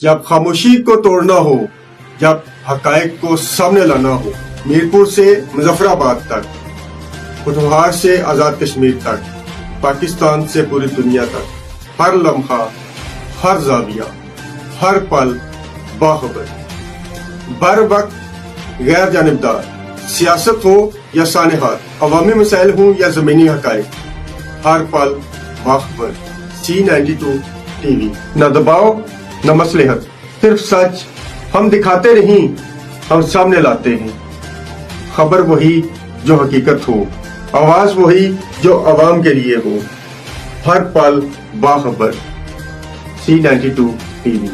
जब खामोशी को तोड़ना हो, जब हकायक को सामने लाना हो, मीरपुर से मुजफ्फराबाद तक, बुधवार से आजाद कश्मीर तक, पाकिस्तान से पूरी दुनिया तक, हर लम्हा, हर जाविया, हर पल बाखबर, बर वक्त गैर जानिबदार, सियासत हो या सानेहात, अवामी मसाइल हो या जमीनी हकायक, हर पल बाखबर। C92 TV. न दबाव न मसलहत, सिर्फ सच। हम दिखाते नहीं, हम सामने लाते हैं। खबर वही जो हकीकत हो, आवाज वही जो आवाम के लिए हो, हर पल बाखबर। C92 TV.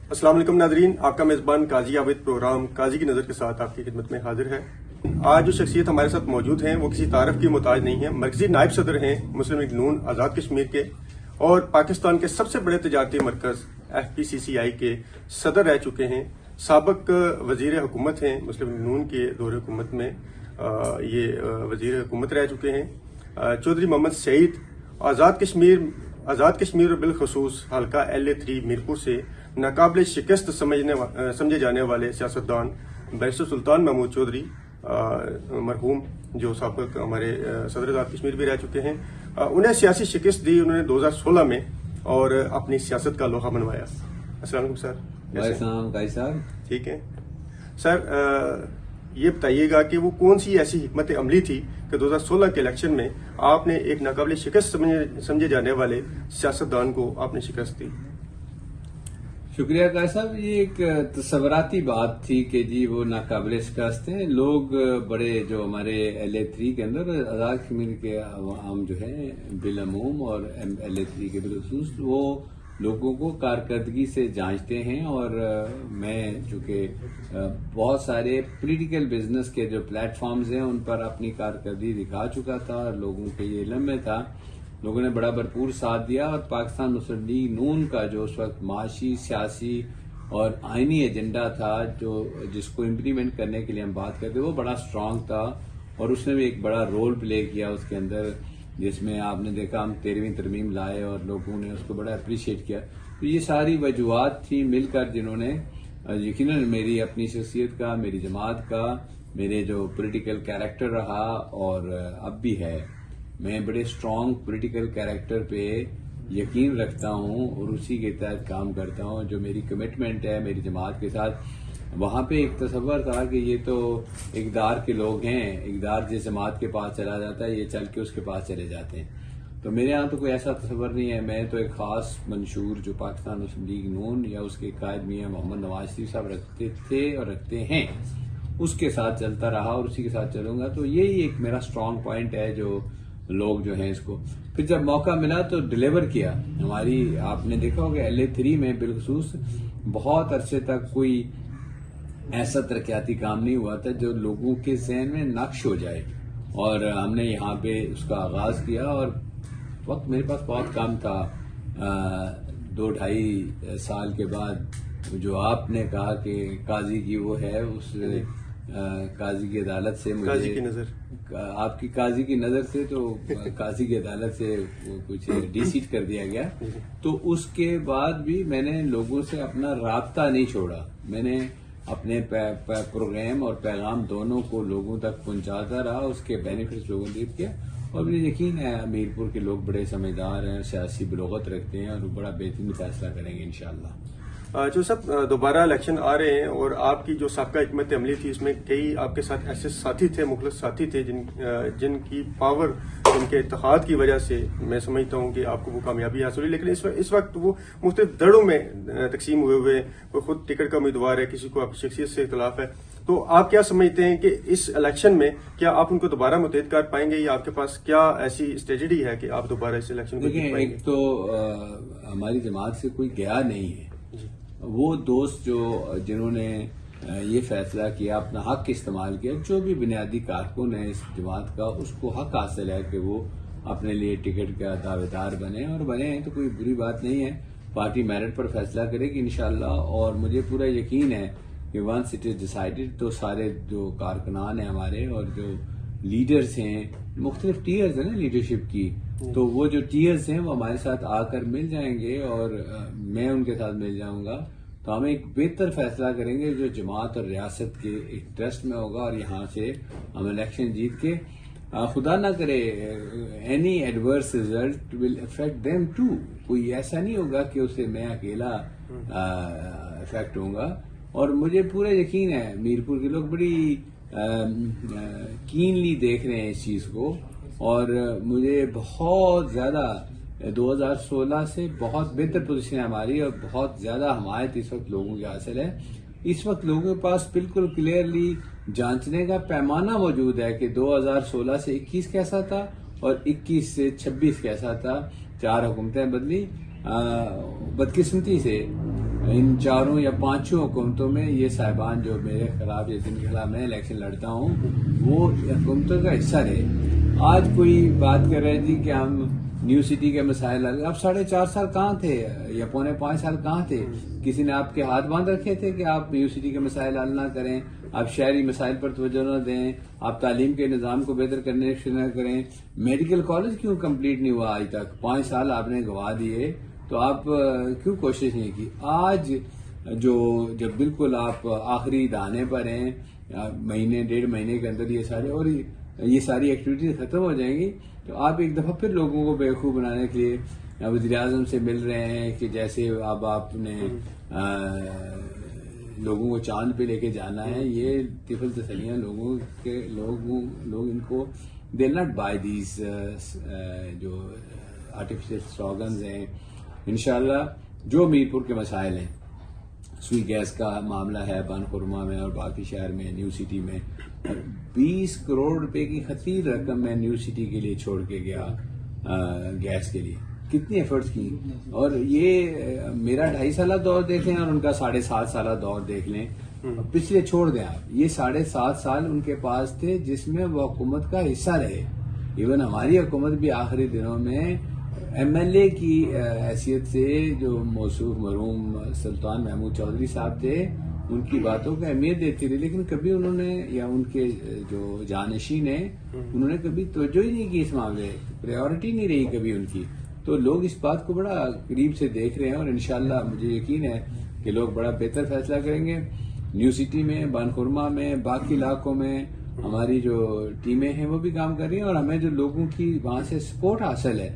अस्सलाम वालेकुम नाजरीन, आपका मेजबान काजी आबिद प्रोग्राम काजी की नज़र के साथ आपकी खिदमत में हाजिर है। आज जो शख्सियत हमारे साथ मौजूद हैं वो किसी तारफ की मोहताज नहीं है। मरकजी नायब सदर हैं मुस्लिम लीग नून आज़ाद कश्मीर के और पाकिस्तान के सबसे बड़े तजारती मरकज FPCCI के सदर रह चुके हैं। साबिक वजीर हुकूमत हैं, मुस्लिम लीग नून के दौरे हुकूमत में ये वजीर हुकूमत रह चुके हैं। चौधरी मोहम्मद सईद आज़ाद कश्मीर और बिलखसूस हल्का LA3 मीरपुर से नाकाबिल शिकस्त समझे जाने वाले सियासतदान बैरिस्टर सुल्तान महमूद चौधरी मरहूम, जो साबिक हमारे सदर आज़ाद कश्मीर भी रह चुके हैं, उन्हें सियासी शिकस्त दी उन्होंने 2016 में और अपनी सियासत का लोहा मनवाया। अस्सलाम वालेकुम सर। ठीक है सर, ये बताइएगा कि वो कौन सी ऐसी हिकमत अमली थी कि 2016 के इलेक्शन में आपने एक नाकाबिल शिकस्त समझे जाने वाले सियासतदान को आपने शिकस्त दी। शुक्रिया कायद साहब। ये एक तस्वराती बात थी कि जी वो नाकाबिल शिकस्त हैं। लोग बड़े जो हमारे LA3 के अंदर आज़ाद कश्मीर के आम जो है बिलअमूम और LA3 के बिलखसूस वो लोगों को कारकर्दगी से जांचते हैं। और मैं चूंकि बहुत सारे पॉलिटिकल बिजनेस के जो प्लेटफॉर्म्स हैं उन पर अपनी कारकर्दगी दिखा चुका था, लोगों के ये इल्म में था, लोगों ने बड़ा भरपूर साथ दिया। और पाकिस्तान मुस्लिम लीग नून का जो उस वक्त माशी, सियासी और आईनी एजेंडा था जिसको इम्प्लीमेंट करने के लिए हम बात करते वो बड़ा स्ट्रांग था और उसने भी एक बड़ा रोल प्ले किया उसके अंदर, जिसमें आपने देखा हम 13वीं तरमीम लाए और लोगों ने उसको बड़ा अप्रिशिएट किया। तो ये सारी वजूहत थी मिलकर जिन्होंने यकीनन मेरी अपनी शख्सियत का, मेरी जमात का, मेरे जो पॉलिटिकल कैरेक्टर रहा और अब भी है, मैं बड़े स्ट्रांग पॉलिटिकल कैरेक्टर पे यकीन रखता हूं और उसी के तहत काम करता हूं। जो मेरी कमिटमेंट है मेरी जमात के साथ, वहां पे एक तस्वर था कि ये तो इक़्तिदार के लोग हैं, इक़्तिदार जिस जमात के पास चला जाता है ये चल के उसके पास चले जाते हैं। तो मेरे यहाँ तो कोई ऐसा तस्वर नहीं है। मैं तो एक खास मंशूर जो पाकिस्तान मुस्लिम लीग नून या उसके कायद मियां मोहम्मद नवाज शरीफ साहब रखते थे और रखते हैं, उसके साथ चलता रहा और उसी के साथ चलूंगा। तो यही एक मेरा स्ट्रांग पॉइंट है जो लोग जो हैं इसको फिर जब मौका मिला तो डिलीवर किया। हमारी आपने देखा होगा LA3 में बिलखसूस बहुत अरसे तक कोई ऐसा तरक्याती काम नहीं हुआ था जो लोगों के जहन में नक्श हो जाए, और हमने यहाँ पे उसका आगाज किया। और वक्त मेरे पास बहुत कम था, 2-2.5 साल के बाद जो आपने कहा कि काजी की वो है, उस काजी की अदालत से मुझे काजी की नजर, आपकी काजी की नजर से तो काजी की अदालत से वो कुछ डिसीट कर दिया गया। तो उसके बाद भी मैंने लोगों से अपना राब्ता नहीं छोड़ा। मैंने अपने प्रोग्राम और पैगाम दोनों को लोगों तक पहुंचाता रहा, उसके बेनिफिट्स लोगों ने किया। और मुझे यकीन है मीरपुर के लोग बड़े समझदार हैं, सियासी बलोगत रखते हैं और बड़ा बेहतरीन फैसला करेंगे इंशाअल्लाह। जो सब दोबारा इलेक्शन आ रहे हैं और आपकी जो साबका हिकमत अमली थी उसमें कई आपके साथ ऐसे साथी थे, मुखलिस साथी थे जिनकी पावर, जिनके इत्तेहाद की वजह से मैं समझता हूं कि आपको वो कामयाबी हासिल हुई। लेकिन इस वक्त वो मुख्तलिफ दड़ों में तकसीम हुए, कोई खुद टिकट का उम्मीदवार है, किसी को आपकी शख्सियत से इख्तलाफ है। तो आप क्या समझते हैं कि इस इलेक्शन में क्या आप उनको दोबारा मुतहद कर पाएंगे या आपके पास क्या ऐसी स्ट्रेटजी है कि आप दोबारा इस इलेक्शन को जीत पाएंगे? एक तो हमारी जमात से कोई गया नहीं है। वो दोस्त जिन्होंने ये फैसला किया, अपना हक इस्तेमाल किया, जो भी बुनियादी कारकुन है इस जमात का, उसको हक हासिल है कि वो अपने लिए टिकट का दावेदार बने और बने हैं तो कोई बुरी बात नहीं है। पार्टी मेरिट पर फैसला करेगी इंशाल्लाह। और मुझे पूरा यकीन है कि वंस इट इज डिसाइडेड तो सारे जो कारकुनान हैं हमारे और जो लीडर्स हैं, मुख्तलिफ टीयर्स हैं ना लीडरशिप की, तो वो जो टीयर्स हैं वो हमारे साथ आकर मिल जाएंगे और मैं उनके साथ मिल जाऊंगा। तो हम एक बेहतर फैसला करेंगे जो जमात और रियासत के इंटरेस्ट में होगा और यहाँ से हम इलेक्शन जीत के खुदा ना करे any adverse result will affect them too. कोई ऐसा नहीं होगा कि उससे मैं अकेला इफेक्ट होऊंगा। और मुझे पूरा यकीन है मीरपुर के लोग बड़ी कीनली देख रहे हैं इस चीज को। और मुझे बहुत ज्यादा 2016 से बहुत बेहतर पोजीशन है हमारी और बहुत ज्यादा हमायत इस वक्त लोगों की हासिल है। इस वक्त लोगों के पास बिल्कुल क्लियरली जांचने का पैमाना मौजूद है कि 2016 से 21 कैसा था और 21 से 26 कैसा था। 4 हुकूमतें बदली, बदकिस्मती से इन 4 या 5 हुकूमतों में ये साहिबान जो मेरे खिलाफ या जिनके खिलाफ मैं इलेक्शन लड़ता हूँ वो हुकूमतों का हिस्सा रहे। आज कोई बात कर रहे थी कि हम न्यू सिटी के मसाइल अब 4.5 साल कहाँ थे या 4.5 साल कहाँ थे? किसी ने आपके हाथ बांध रखे थे कि आप न्यू सिटी के मसाइल हल ना करें, आप शहरी मसाइल पर तवज्जो न दें, आप तालीम के निज़ाम को बेहतर करने शुरू न करें? मेडिकल कॉलेज क्यों कंप्लीट नहीं हुआ आज तक? 5 साल आपने गवा दिए, तो आप क्यों कोशिश नहीं की? आज जब बिल्कुल आप आखिरी दाने पर हैं, महीने 1.5 महीने के अंदर ये सारी एक्टिविटीज खत्म हो जाएंगी, तो आप एक दफा फिर लोगों को बेवकूफ बनाने के लिए वज़ीर आज़म से मिल रहे हैं कि जैसे अब आपने लोगों को चांद पे लेके जाना है। ये तिफल तसलियां लोग इनको दे नॉट बाय दीज जो आर्टिफिशियल स्लोगन्स हैं। इंशाल्लाह जो मीरपुर के मसाइल हैं, सुई गैस का मामला है बनखुरमा में और बाकी शहर में, न्यू सिटी में 20 करोड़ रुपए की खतीर रकम मैं न्यू सिटी के लिए छोड़ के गया गैस के लिए। कितनी एफर्ट्स की। और ये मेरा 2.5 साल दौर देख लें और उनका 7.5 साल दौर देख लें, पिछले छोड़ दें आप, ये 7.5 साल उनके पास थे जिसमें वो हुकूमत का हिस्सा रहे। इवन हमारी हुकूमत भी आखिरी दिनों में एमएलए की हैसियत से जो मौसूफ मरहूम सुल्तान महमूद चौधरी साहब थे उनकी बातों को अहमियत देती रही, लेकिन कभी उन्होंने या उनके जो जानशीन है उन्होंने कभी तवज्जो ही नहीं की इस मामले, प्रायोरिटी नहीं रही कभी उनकी। तो लोग इस बात को बड़ा करीब से देख रहे हैं और इंशाल्लाह मुझे यकीन है कि लोग बड़ा बेहतर फैसला करेंगे। न्यू सिटी में, बनखुरमा में, बाकी इलाकों में हमारी जो टीमें हैं वो भी काम कर रही हैं और हमें जो लोगों की वहां से सपोर्ट हासिल है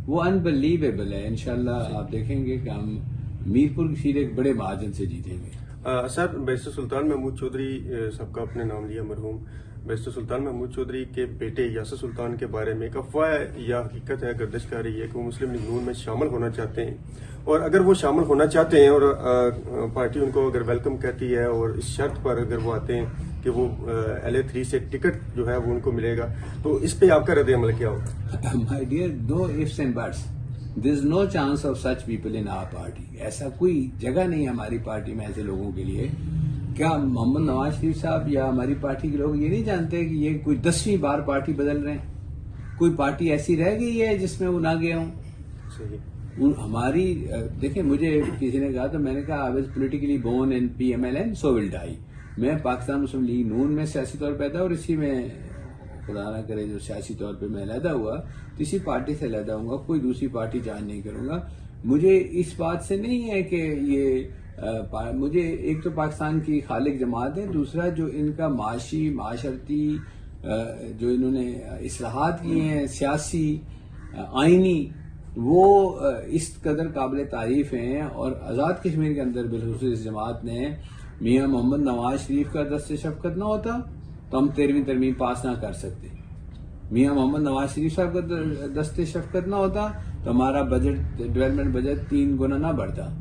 वो अनबिलीवेबल है। इंशाल्लाह आप देखेंगे कि हम मीरपुर की सीट एक बड़े मार्जिन से जीतेंगे। सर, बैरिस्टर सुल्तान महमूद चौधरी सबका अपने नाम लिया, मरहूम बैरिस्टर सुल्तान महमूद चौधरी के बेटे यासर सुल्तान के बारे में एक अफवाह या हकीकत है, गर्दिश कर रही है कि वो मुस्लिम लीग नून में शामिल होना चाहते हैं। और अगर वो शामिल होना चाहते हैं और पार्टी उनको अगर वेलकम कहती है और इस शर्त पर अगर वो आते हैं कि वो LA3 से टिकट जो है वो उनको मिलेगा, तो इस पे आपका रद्द अमल क्या होगा? My dear, no ifs and buts, there is no chance of such people in our party. ऐसा कोई जगह नहीं है हमारी पार्टी में ऐसे लोगों के लिए। क्या मोहम्मद नवाज शरीफ साहब या हमारी पार्टी के लोग ये नहीं जानते कि ये कोई 10वीं बार पार्टी बदल रहे हैं? कोई पार्टी ऐसी रह गई है जिसमें वो ना गए हों? सही। हमारी देखिए, मुझे किसी ने कहा तो मैंने कहा I was politically born in PMLN so will die. मैं पाकिस्तान मुस्लिम लीग नून में सियासी तौर पर पैदा और इसी में खुदा ना करे जो सियासी तौर पे मैं अलहदा हुआ तो इसी पार्टी से अलहदा हूंगा, कोई दूसरी पार्टी ज्वाइन नहीं करूंगा। मुझे इस बात से नहीं है कि ये मुझे एक तो पाकिस्तान की खालिक जमात है, दूसरा जो इनका माशरती जो इन्होंने इस्लाहात किए हैं सियासी आईनी, वो इस कदर काबिल तारीफ हैं। और आज़ाद कश्मीर के अंदर बिलखुसूस इस जमात ने मियाँ मोहम्मद नवाज शरीफ का दस्ते शफकत ना होता तो हम 13वीं तरमीम पास ना कर सकते। मियाँ मोहम्मद नवाज शरीफ साहब का दस्ते शफकत ना होता तो हमारा बजट, डेवलपमेंट बजट 3 गुना ना बढ़ता।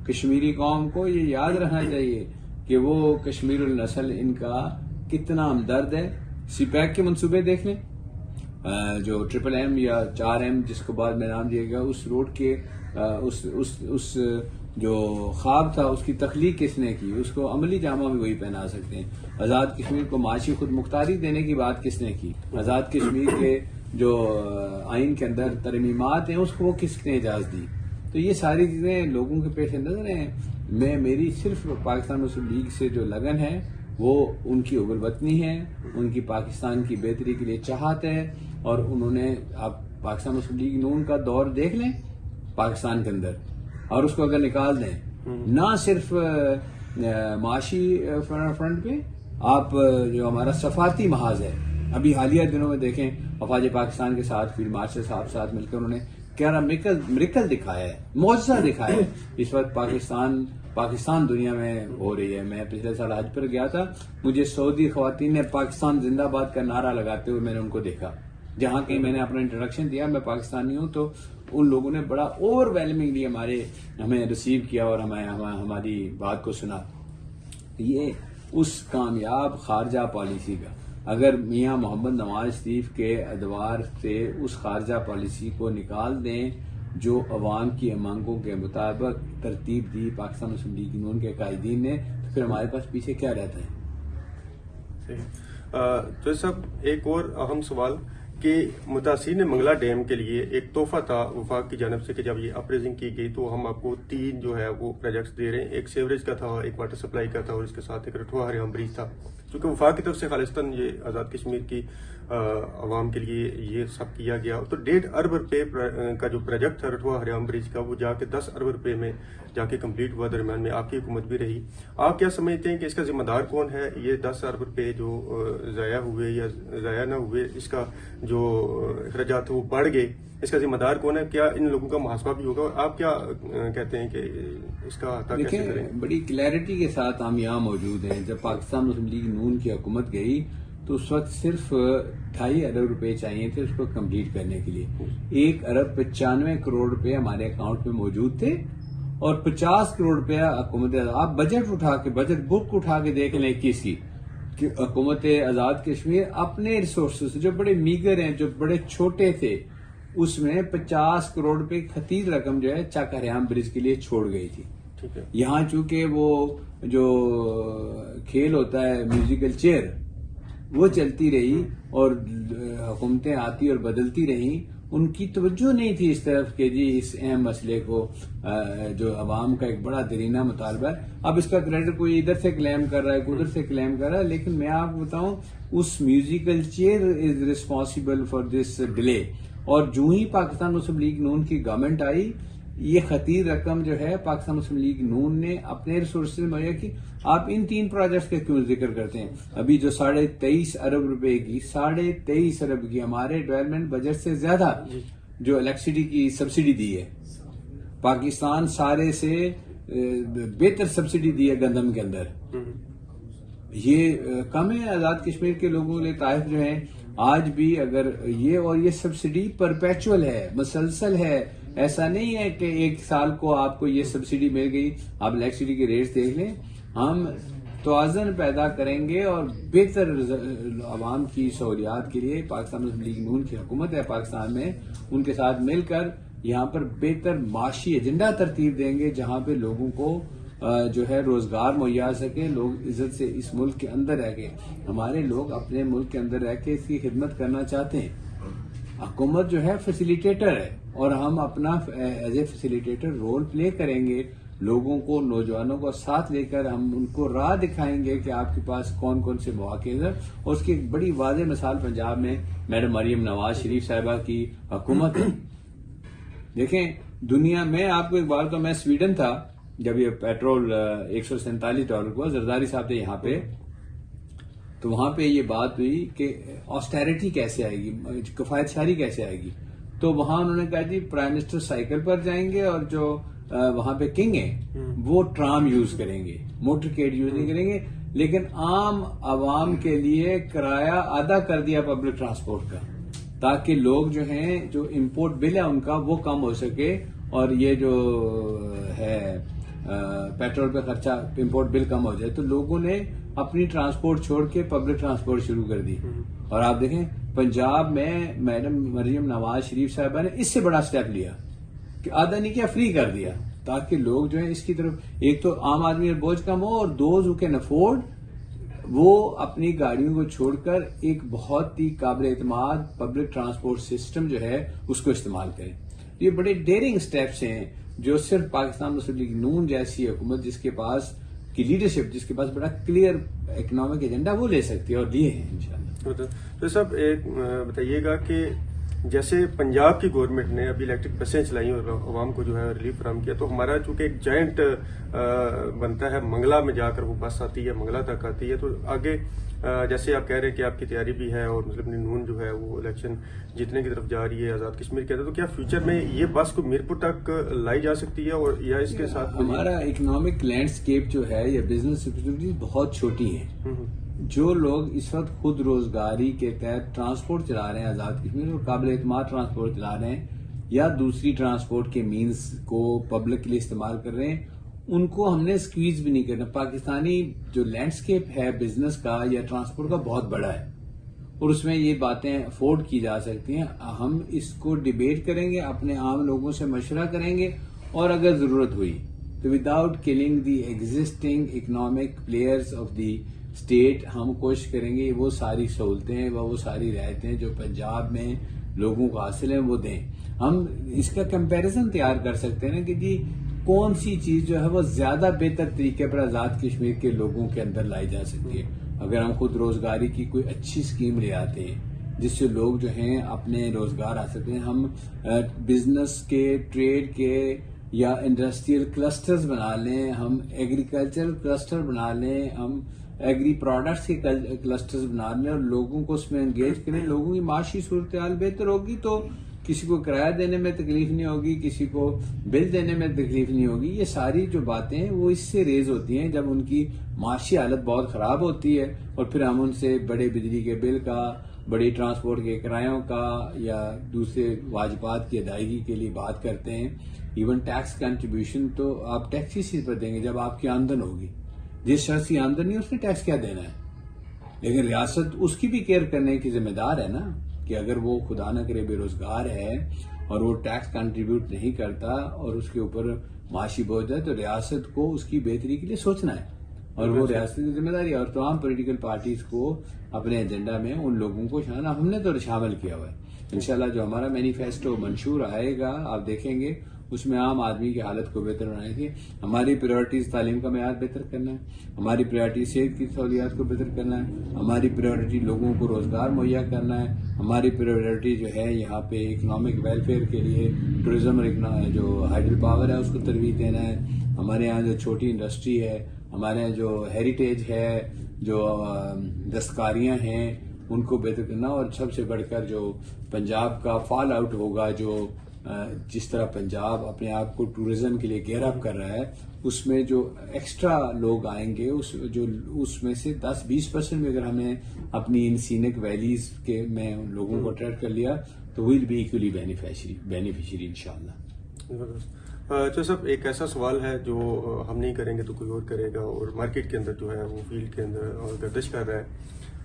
कश्मीरी कौम को ये याद रखना चाहिए कि वो कश्मीरुल नस्ल इनका कितना हमदर्द है। CPAC के मंसूबे देख लें, जो MMM या 4M जिसको बाद में नाम दिया गया, उस रोड के उस जो ख्वाब था उसकी तख्लीक किसने की? उसको अमली जामा भी वही पहना सकते हैं। आज़ाद कश्मीर को माशी खुद मुख्तारी देने की बात किसने की? आज़ाद कश्मीर के जो आइन के अंदर तरमीमात हैं उसको वो किसने इजाज़त दी? तो ये सारी चीजें लोगों के पेश नजर हैं। मेरी सिर्फ पाकिस्तान मुस्लिम लीग से जो लगन है वो उनकी उबलवतनी है, उनकी पाकिस्तान की बेहतरी के लिए चाहत है। और उन्होंने, आप पाकिस्तान मुस्लिम लीग नून का दौर देख लें पाकिस्तान के अंदर, और उसको अगर निकाल दें, ना सिर्फ माशी फ्रंट पे, आप जो हमारा सफाती महाज है, अभी हालिया दिनों में देखें वफाज पाकिस्तान के साथ फील्ड मार्शल साहब साथ मिलकर उन्होंने क्या मिरेकल दिखाया है, मौजज़ा दिखाया है। इस वक्त पाकिस्तान दुनिया में हो रही है। मैं पिछले साल हज पर गया था, मुझे सऊदी खवातीन ने पाकिस्तान जिंदाबाद का नारा लगाते हुए मैंने उनको देखा। जहां कहीं मैंने अपना इंट्रोडक्शन दिया, मैं पाकिस्तानी हूं, तो उन लोगों ने बड़ा ओवरवेलमिंगली हमें रिसीव किया और हमारी बात को सुना। ये उस कामयाब खारजा पॉलिसी का, अगर मियां मोहम्मद नवाज शरीफ के अदवार से उस खारजा पॉलिसी को निकाल दें जो अवाम की मांगों के मुताबिक तरतीब दी पाकिस्तान मुस्लिम लीग नून के कायदीन ने, तो फिर हमारे पास पीछे क्या रहता है? तो सब एक और अहम सवाल कि मुतासिर ने मंगला डैम के लिए एक तोहफा था वफाक की जानब से कि जब ये अप्रेजिंग की गई तो हम आपको 3 जो है वो प्रोजेक्ट्स दे रहे हैं। एक सेवरेज का था, एक वाटर सप्लाई का था और इसके साथ एक रठुआ हरियाम ब्रिज था। क्योंकि वफाक की तरफ से खालिस्तान ये आज़ाद कश्मीर की आवाम के लिए ये सब किया गया, तो 1.5 अरब रुपए का जो प्रोजेक्ट था रठुआ हरियाम ब्रिज का, वो जाके 10 अरब रुपए में जाके कंप्लीट हुआ। दरम्यान में आपकी हुकूमत भी रही। आप क्या समझते हैं कि इसका जिम्मेदार कौन है? ये 10 अरब रुपए जो ज़ाया हुए या ज़ाया ना हुए, इसका जो अखराजात वो बढ़ गए, इसका जिम्मेदार कौन है? क्या इन लोगों का मुहासबा भी होगा? आप क्या कहते हैं कि इसका अता कैसे करें? बड़ी क्लैरिटी के साथ हम यहाँ मौजूद हैं। जब पाकिस्तान मुस्लिम लीग नून की हुकूमत गई तो उस वक्त सिर्फ 2.5 अरब रुपए चाहिए थे उसको कंप्लीट करने के लिए। 1 अरब 95 करोड़ रुपए हमारे अकाउंट में मौजूद थे और 50 करोड़ रुपया हुकूमत, आप बजट बुक उठा के देख लें 21 की हुकूमत आजाद कश्मीर अपने रिसोर्सेज जो बड़े मीगर हैं, जो बड़े छोटे थे, उसमें 50 करोड़ रुपए खतीर रकम जो है चक हरियाम ब्रिज के लिए छोड़ गई थी। यहाँ चूंकि वो जो खेल होता है म्यूजिकल चेयर, वो चलती रही और हुकूमतें आती और बदलती रही, उनकी तवज्जो नहीं थी इस तरफ के जी इस अहम मसले को जो अवाम का एक बड़ा दरीना मुतालबा है। अब इसका क्रेडिट कोई इधर से क्लेम कर रहा है, कोई उधर से क्लेम कर रहा है, लेकिन मैं आपको बताऊं उस musical chair is responsible for this delay. और जो ही पाकिस्तान मुस्लिम लीग नून की गवर्नमेंट आई, ये खतीर रकम जो है पाकिस्तान मुस्लिम लीग नून ने अपने रिसोर्सेज में मुहैया की। आप इन 3 प्रोजेक्ट्स का क्यों जिक्र करते हैं? अभी जो 23.5 अरब रुपए की 23.5 अरब की हमारे डेवलपमेंट बजट से ज्यादा जो इलेक्ट्रिसिटी की सब्सिडी दी है, पाकिस्तान सारे से बेहतर सब्सिडी दी है गंदम के अंदर। ये कम है आजाद कश्मीर के लोगों के लिए। ताइफ जो है आज भी अगर ये सब्सिडी परपेचुअल है, मुसलसल है। ऐसा नहीं है कि 1 साल को आपको ये सब्सिडी मिल गई। आप इलेक्ट्रिसिटी के रेट्स देख लें। हम तवाज़ुन पैदा करेंगे और बेहतर आवाम की सहूलियात के लिए पाकिस्तान मुस्लिम लीग नून की हुकूमत है पाकिस्तान में, उनके साथ मिलकर यहाँ पर बेहतर माशी एजेंडा तरतीब देंगे जहाँ पे लोगों को जो है रोजगार मुहैया सके, लोग इज्जत से इस मुल्क के अंदर रह के, हमारे लोग अपने मुल्क के अंदर रह के इसकी खिदमत करना चाहते हैं। हुकूमत जो है फैसिलिटेटर है और हम अपना as a facilitator role play करेंगे। लोगों को, नौजवानों को साथ लेकर हम उनको राह दिखाएंगे कि आपके पास कौन कौन से मौके हैं। और उसकी एक बड़ी वाज़ेह मिसाल पंजाब में मैडम मरियम नवाज शरीफ साहिबा की हुकूमत है। देखें दुनिया में, आपको एक बार तो मैं स्वीडन था जब ये पेट्रोल $147 को जरदारी साहब थे यहाँ पे, तो वहां पे ये बात हुई कि ऑस्टेरिटी कैसे आएगी, किफायतशारी कैसे आएगी। तो वहां उन्होंने कहा जी प्राइम मिनिस्टर साइकिल पर जाएंगे और जो वहां पे किंग है वो ट्राम यूज करेंगे, मोटरकेड यूज नहीं करेंगे। लेकिन आम आवाम के लिए किराया आधा कर दिया पब्लिक ट्रांसपोर्ट का, ताकि लोग जो हैं, जो इम्पोर्ट बिल है उनका वो कम हो सके और ये जो है पेट्रोल पे खर्चा, इम्पोर्ट बिल कम हो जाए। तो लोगों ने अपनी ट्रांसपोर्ट छोड़ के पब्लिक ट्रांसपोर्ट शुरू कर दी। और आप देखें पंजाब में मैडम मरियम नवाज शरीफ साहबा ने इससे बड़ा स्टेप लिया कि आधा नहीं किया, फ्री कर दिया, ताकि लोग जो है इसकी तरफ, एक तो आम आदमी का बोझ कम हो और दोज हु कैन अफोर्ड वो अपनी गाड़ियों को छोड़कर एक बहुत ही काबिल एतमाद पब्लिक ट्रांसपोर्ट सिस्टम जो है उसको इस्तेमाल करें। ये बड़े डेयरिंग स्टेप्स हैं जो सिर्फ पाकिस्तान मुस्लिम लीग नून जैसी हुकूमत जिसके पास की लीडरशिप, जिसके पास बड़ा क्लियर इकोनॉमिक एजेंडा, वो ले सकती है और लिए हैं इंशाल्लाह। तो सब एक बताइएगा कि जैसे पंजाब की गवर्नमेंट ने अभी इलेक्ट्रिक बसें चलाई और आवाम को जो है रिलीफ फराहम किया, तो हमारा चूंकि एक जॉइंट बनता है, मंगला में जाकर वो बस आती है, मंगला तक आती है, तो आगे जैसे आप कह रहे हैं कि आपकी तैयारी भी है और मुस्लिम लीग नून जो है वो इलेक्शन जीतने की तरफ जा रही है, आजाद कश्मीर के अंदर, तो क्या फ्यूचर में ये बस को मीरपुर तक लाई जा सकती है और या इसके साथ हमारा इकोनॉमिक लैंडस्केप जो है या बिजनेस अपॉर्चुनिटीज बहुत छोटी है। जो लोग इस वक्त खुद रोजगारी के तहत ट्रांसपोर्ट चला रहे हैं आजाद कश्मीर और काबिल एतमाद ट्रांसपोर्ट चला रहे हैं या दूसरी ट्रांसपोर्ट के मीन्स को पब्लिक के लिए इस्तेमाल कर रहे हैं, उनको हमने स्क्वीज भी नहीं करना। पाकिस्तानी जो लैंडस्केप है बिजनेस का या ट्रांसपोर्ट का बहुत बड़ा है और उसमें ये बातें अफोर्ड की जा सकती हैं। हम इसको डिबेट करेंगे, अपने आम लोगों से मशवरा करेंगे और अगर जरूरत हुई तो without killing the existing economic players of the state हम कोशिश करेंगे वो सारी सहूलतें व वो सारी रियायतें जो पंजाब में लोगों को हासिल हैं वो दें। हम इसका कंपैरिजन तैयार कर सकते हैं ना कि जी कौन सी चीज जो है वो ज्यादा बेहतर तरीके पर आजाद कश्मीर के लोगों के अंदर लाई जा सकती है। अगर हम खुद रोजगारी की कोई अच्छी स्कीम ले आते हैं जिससे लोग जो हैं अपने रोजगार आ सकते हैं, हम बिजनेस के, ट्रेड के या इंडस्ट्रियल क्लस्टर्स बना लें, हम एग्रीकल्चरल क्लस्टर बना लें, हम एग्री प्रोडक्ट्स के क्लस्टर्स बना लें और लोगों को उसमें एंगेज करें, लोगों की माशी सूरत हाल बेहतर होगी तो किसी को किराया देने में तकलीफ नहीं होगी, किसी को बिल देने में तकलीफ नहीं होगी। ये सारी जो बातें हैं वो इससे रेज होती हैं जब उनकी माशी हालत बहुत खराब होती है और फिर हम उनसे बड़े बिजली के बिल का, बड़ी ट्रांसपोर्ट के किरायों का या दूसरे वाजिबात की अदायगी के लिए बात करते हैं। इवन टैक्स कंट्रीब्यूशन तो आप टैक्स इस चीज पर देंगे जब आपकी आमदन होगी। जिस शख्स की आमदन नहीं उसने टैक्स क्या देना है, लेकिन रियासत उसकी भी केयर करने की जिम्मेदार है ना कि अगर वो खुदा न करे बेरोजगार है और वो टैक्स कंट्रीब्यूट नहीं करता और उसके ऊपर माशी बोझ है तो रियासत को उसकी बेहतरी के लिए सोचना है और वो रियासत की जिम्मेदारी है। और तमाम पॉलिटिकल पार्टीज को अपने एजेंडा में उन लोगों को हमने तो शामिल किया हुआ है। इंशाल्लाह जो हमारा मैनिफेस्टो मंशूर आएगा आप देखेंगे उसमें आम आदमी की हालत को बेहतर बनाएंगे। हमारी प्रायोरिटीज तालीम का मैयार बेहतर करना है, हमारी प्रायोरिटी सेहत की सहूलियात को बेहतर करना है, हमारी प्रायोरिटी लोगों को रोजगार मुहैया करना है, हमारी प्रायोरिटी जो है यहाँ पे इकोनॉमिक वेलफेयर के लिए टूरिज्म जो हाइडल पावर है उसको तरवीज देना है, हमारे यहाँ जो छोटी इंडस्ट्री है, हमारे यहाँ जो हेरिटेज है, जो दस्तकारियाँ हैं उनको बेहतर करना और सबसे बढ़कर जो पंजाब का फॉल आउट होगा, जो जिस तरह पंजाब अपने आप को टूरिज्म के लिए गेयर अप कर रहा है उसमें जो एक्स्ट्रा लोग आएंगे उसमें से 10-20% में अगर हमने अपनी इन सीनिक वैलीज के में लोगों को अट्रैक्ट कर लिया तो विल बी इक्वली बेनिफिशियरी इंशाल्लाह। तो सब एक ऐसा सवाल है जो हम नहीं करेंगे तो कोई और करेगा और मार्केट के अंदर जो है वो फील्ड के अंदर और गर्दिश कर रहा है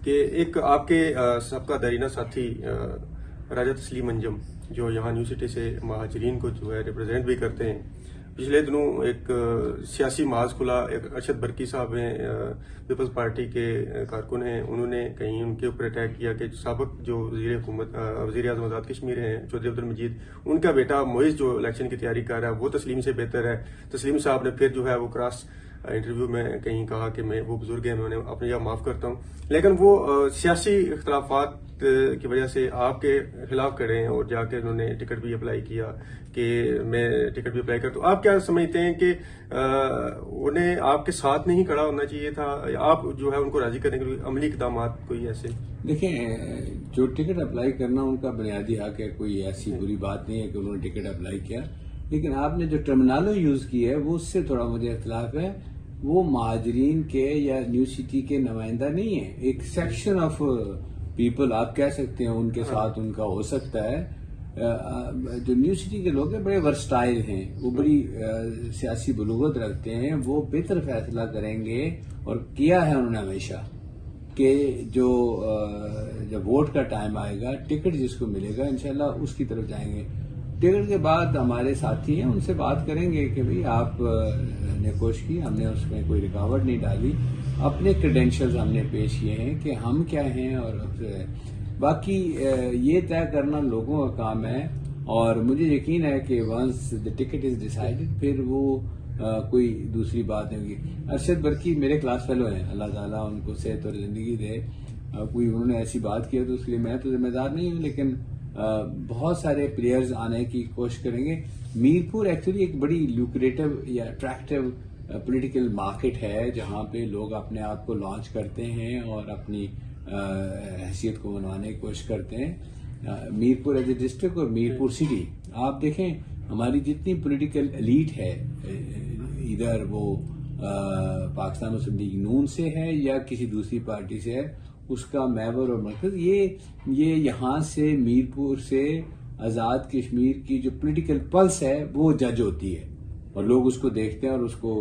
कि एक आपके सबका दरीना साथी राजा तस्लीम अंजम जो यहाँ न्यू सिटी से महाजरीन को जो है रिप्रेजेंट भी करते हैं, पिछले दिनों एक सियासी महाज खुला। एक अरशद बरकी साहब हैं, पीपल्स पार्टी के कारकुन हैं, उन्होंने कहीं उनके ऊपर अटैक किया कि साबिक जो वज़ीर आज़म आज़ाद कश्मीर हैं चौधरी अब्दुल मजीद, उनका बेटा मोइज जो इलेक्शन की तैयारी कर रहा है वो तस्लीम से बेहतर है। तस्लीम साहब ने फिर जो है वो क्रॉस इंटरव्यू में कहीं कहा कि मैं वो बुजुर्ग हैं, उन्होंने अपने आप माफ करता हूँ, लेकिन वो सियासी इख्तलाफात की वजह से आपके खिलाफ खड़े हैं और जाके उन्होंने टिकट भी अप्लाई किया कि मैं टिकट भी अप्लाई कर। तो आप क्या समझते हैं कि उन्हें आपके साथ नहीं खड़ा होना चाहिए था, आप जो है उनको राजी करने के लिए अमली इकदाम कोई ऐसे? देखें, जो टिकट अप्लाई करना उनका बुनियादी हक है, कोई ऐसी बुरी बात नहीं है कि उन्होंने टिकट अप्लाई किया, लेकिन आपने जो टर्मिनोलॉजी यूज की है वो उससे थोड़ा मुझे इख्तलाफ है। वो महाजरीन के या न्यू सिटी के नुमाइंदा नहीं है, एक सेक्शन ऑफ पीपल आप कह सकते हैं उनके साथ उनका हो सकता है। जो न्यू सिटी के लोग हैं बड़े वर्सटाइल हैं, वो बड़ी सियासी बलूगत रखते हैं, वो बेहतर फैसला करेंगे और किया है उन्होंने हमेशा कि जो जब वोट का टाइम आएगा टिकट जिसको मिलेगा इंशाल्लाह उसकी तरफ जाएंगे। टिकट के बाद हमारे साथी हैं उनसे बात करेंगे कि भाई आप ने कोशिश की, हमने उसमें कोई रुकावट नहीं डाली, अपने क्रेडेंशियल्स हमने पेश किए हैं कि हम क्या हैं और बाकी ये तय करना लोगों का काम है। और मुझे यकीन है कि once the ticket is decided फिर वो कोई दूसरी बात नहीं होगी। अरशद बरकी मेरे क्लास फेलो हैं, अल्लाह ताला उनको सेहत और जिंदगी दे। कोई उन्होंने ऐसी बात की तो उसके लिए मैं तो जिम्मेदार नहीं हूँ, लेकिन बहुत सारे प्लेयर्स आने की कोशिश करेंगे। मीरपुर एक्चुअली एक बड़ी ल्यूक्रेटिव या अट्रैक्टिव पॉलिटिकल मार्केट है जहां पे लोग अपने आप को लॉन्च करते हैं और अपनी हैसियत को मनवाने की कोशिश करते हैं। मीरपुर एज ए डिस्ट्रिक्ट और मीरपुर सिटी आप देखें, हमारी जितनी पॉलिटिकल एलीट है इधर वो पाकिस्तान मुस्लिम लीग नून से है या किसी दूसरी पार्टी से है, उसका महवर और मरकज ये यहाँ से मीरपुर से आज़ाद कश्मीर की जो पॉलिटिकल पल्स है वो जज होती है और लोग उसको देखते हैं और उसको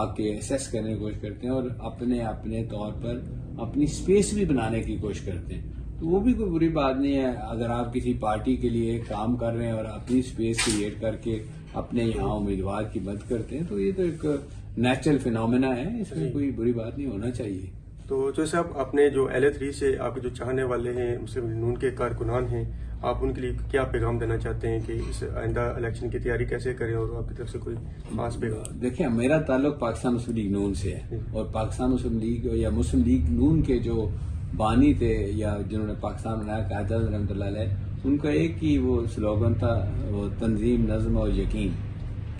आके असेस करने की कोशिश करते हैं और अपने अपने तौर पर अपनी स्पेस भी बनाने की कोशिश करते हैं। तो वो भी कोई बुरी बात नहीं है अगर आप किसी पार्टी के लिए काम कर रहे हैं और अपनी स्पेस क्रिएट करके अपने यहाँ उम्मीदवार की मदद करते हैं, तो ये तो एक नेचुरल फिनोमेना है, इसमें कोई बुरी बात नहीं होना चाहिए। तो जैसे आप अपने जो LA3 से आपके जो चाहने वाले हैं मुस्लिम लीग नून के कारकुनान हैं, आप उनके लिए क्या पैगाम देना चाहते हैं कि इस आइंदा इलेक्शन की तैयारी कैसे करें और आपकी तरफ से कोई खास पैगाम? देखिए, मेरा ताल्लुक पाकिस्तान मुस्लिम लीग नून से है और पाकिस्तान मुस्लिम लीग या मुस्लिम लीग नून के जो बानी थे या जिन्होंने पाकिस्तान बनाया कायद रहमतुल्लाह अलैह, उनका एक ही वो स्लोगन था, वो तंजीम, नज़्म और यकीन,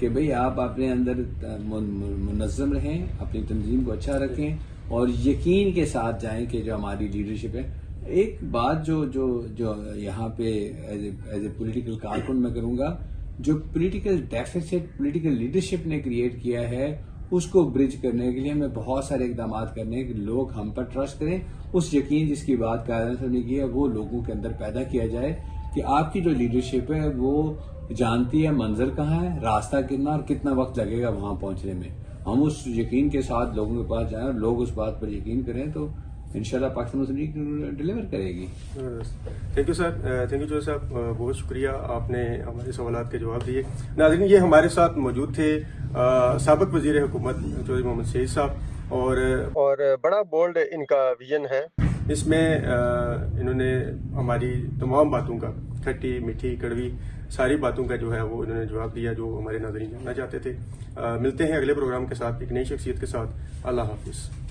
कि भाई आप अपने अंदर मुनज़्ज़म रहें, अपनी तंजीम को अच्छा रखें और यकीन के साथ जाएं कि जो हमारी लीडरशिप है। एक बात जो यहाँ पे एज ए पॉलिटिकल कारकुन मैं करूंगा, जो पॉलिटिकल डेफिसिट पॉलिटिकल लीडरशिप ने क्रिएट किया है उसको ब्रिज करने के लिए हमें बहुत सारे इकदाम करने हैं कि लोग हम पर ट्रस्ट करें। उस यकीन जिसकी बात कायदे ने की है वो लोगों के अंदर पैदा किया जाए कि आपकी जो लीडरशिप है वो जानती है मंजर कहाँ है, रास्ता कितना और कितना वक्त लगेगा वहां पहुंचने में। हम उस यकीन के साथ लोगों के पास जाएं और लोग उस बात पर यकीन करें तो इंशाल्लाह पाकिस्तान मुस्लिम लीग डिलीवर करेगी। Thank you sir, thank you जो साहब, बहुत शुक्रिया, आपने हमारे सवालात के जवाब दिए। नाज़रीन, ये हमारे साथ मौजूद थे साबिक वज़ीर हुकूमत चौधरी मोहम्मद शहीद साहब और बड़ा बोल्ड इनका विजन है। इसमें इन्होंने हमारी तमाम बातों का, खट्टी मीठी कड़वी सारी बातों का जो है वो इन्होंने जवाब दिया जो हमारे नाज़रीन जानना चाहते थे। मिलते हैं अगले प्रोग्राम के साथ एक नई शख्सियत के साथ। अल्लाह हाफिज़।